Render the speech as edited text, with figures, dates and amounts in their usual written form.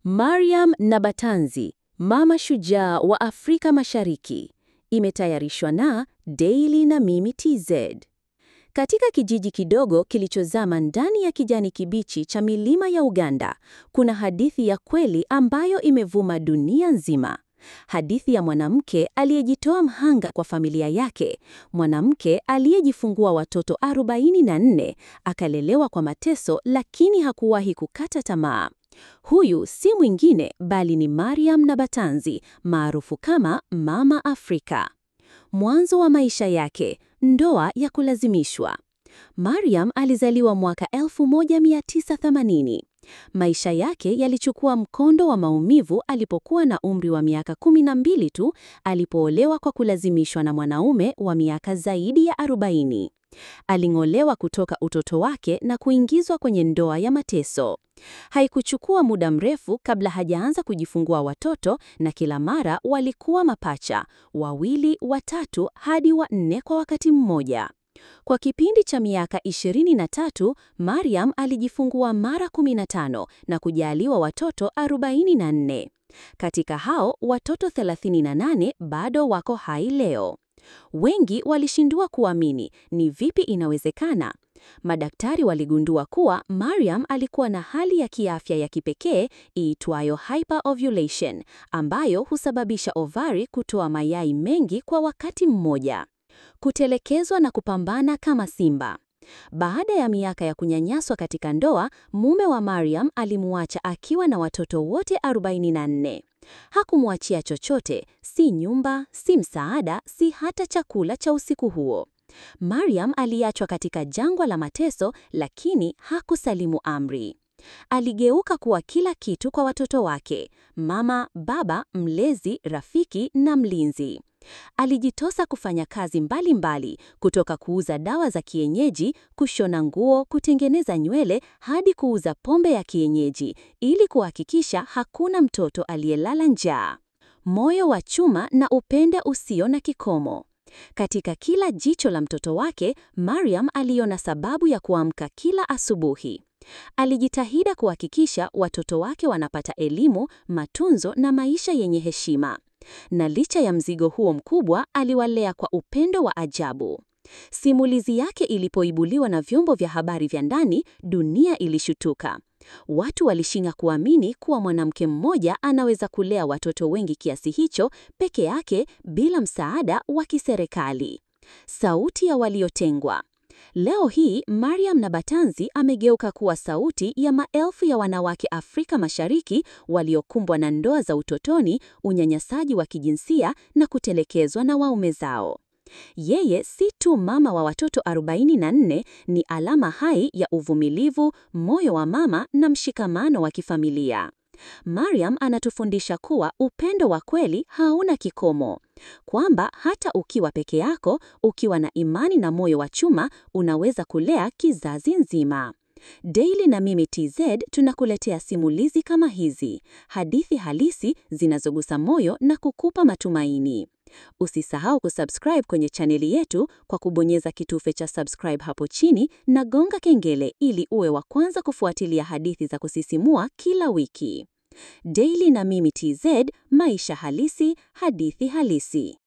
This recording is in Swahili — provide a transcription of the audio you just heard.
Mariam Nabatanzi, mama shujaa wa Afrika Mashariki. Imetayarishwa na Daily na Mimi TZ. Katika kijiji kidogo kilichozama ndani ya kijani kibichi cha milima ya Uganda, kuna hadithi ya kweli ambayo imevuma dunia nzima. Hadithi ya mwanamke aliyejitoa mhanga kwa familia yake, mwanamke aliyejifungua watoto 44, akalelewa kwa mateso lakini hakuwahi kukata tamaa. Huyu si mwingine bali ni Mariam Nabatanzi, maarufu kama Mama Afrika. Mwanzo wa maisha yake, ndoa ya kulazimishwa. Mariam alizaliwa mwaka 1980. Maisha yake yalichukua mkondo wa maumivu alipokuwa na umri wa miaka 12 tu, alipoolewa kwa kulazimishwa na mwanaume wa miaka zaidi ya 40. Aling'olewa kutoka utoto wake na kuingizwa kwenye ndoa ya mateso. Haikuchukua muda mrefu kabla hajaanza kujifungua watoto, na kila mara walikuwa mapacha, 2, 3 hadi 4 kwa wakati mmoja. Kwa kipindi cha miaka 23, Mariam alijifungua mara 15 na kujaliwa watoto 44. Katika hao, watoto 38 bado wako hai leo. Wengi walishindwa kuamini, ni vipi inawezekana? Madaktari waligundua kuwa Mariam alikuwa na hali ya kiafya ya kipekee iitwayo hyperovulation, ambayo husababisha ovari kutoa mayai mengi kwa wakati mmoja. Kutelekezwa na kupambana kama simba. Baada ya miaka ya kunyanyaswa katika ndoa, mume wa Mariam alimuacha akiwa na watoto wote 44. Hakumwachia chochote, si nyumba, si msaada, si hata chakula cha usiku huo. Mariam aliachwa katika jangwa la mateso, lakini hakusalimu amri. Aligeuka kuwa kila kitu kwa watoto wake: mama, baba, mlezi, rafiki na mlinzi. Alijitosa kufanya kazi mbalimbali, kutoka kuuza dawa za kienyeji, kushona nguo, kutengeneza nywele, hadi kuuza pombe ya kienyeji, ili kuhakikisha hakuna mtoto aliyelala njaa. Moyo wa chuma na upendo usio na kikomo. Katika kila jicho la mtoto wake, Mariam aliona sababu ya kuamka kila asubuhi. Alijitahidi kuhakikisha watoto wake wanapata elimu, matunzo na maisha yenye heshima. Na licha ya mzigo huo mkubwa, aliwalea kwa upendo wa ajabu. Simulizi yake ilipoibuliwa na vyombo vya habari vya ndani, dunia ilishutuka. Watu walishindwa kuamini kuwa mwanamke mmoja anaweza kulea watoto wengi kiasi hicho peke yake bila msaada wa kiserikali. Sauti ya waliotengwa. Leo hii Mariam Nabatanzi amegeuka kuwa sauti ya maelfu ya wanawake Afrika Mashariki waliokumbwa na ndoa za utotoni, unyanyasaji wa kijinsia na kutelekezwa na waume zao. Yeye si tu mama wa watoto 44, ni alama hai ya uvumilivu, moyo wa mama na mshikamano wa kifamilia. Mariam anatufundisha kuwa upendo wa kweli hauna kikomo, kwamba hata ukiwa peke yako, ukiwa na imani na moyo wa chuma, unaweza kulea kizazi nzima. Daily na Mimi TZ tunakuletea simulizi kama hizi, hadithi halisi zinazogusa moyo na kukupa matumaini. Usisahau kusubscribe kwenye chaneli yetu kwa kubonyeza kitufe cha subscribe hapo chini na gonga kengele ili uwe wa kwanza kufuatilia hadithi za kusisimua kila wiki. Daily na Mimi TZ, maisha halisi, hadithi halisi.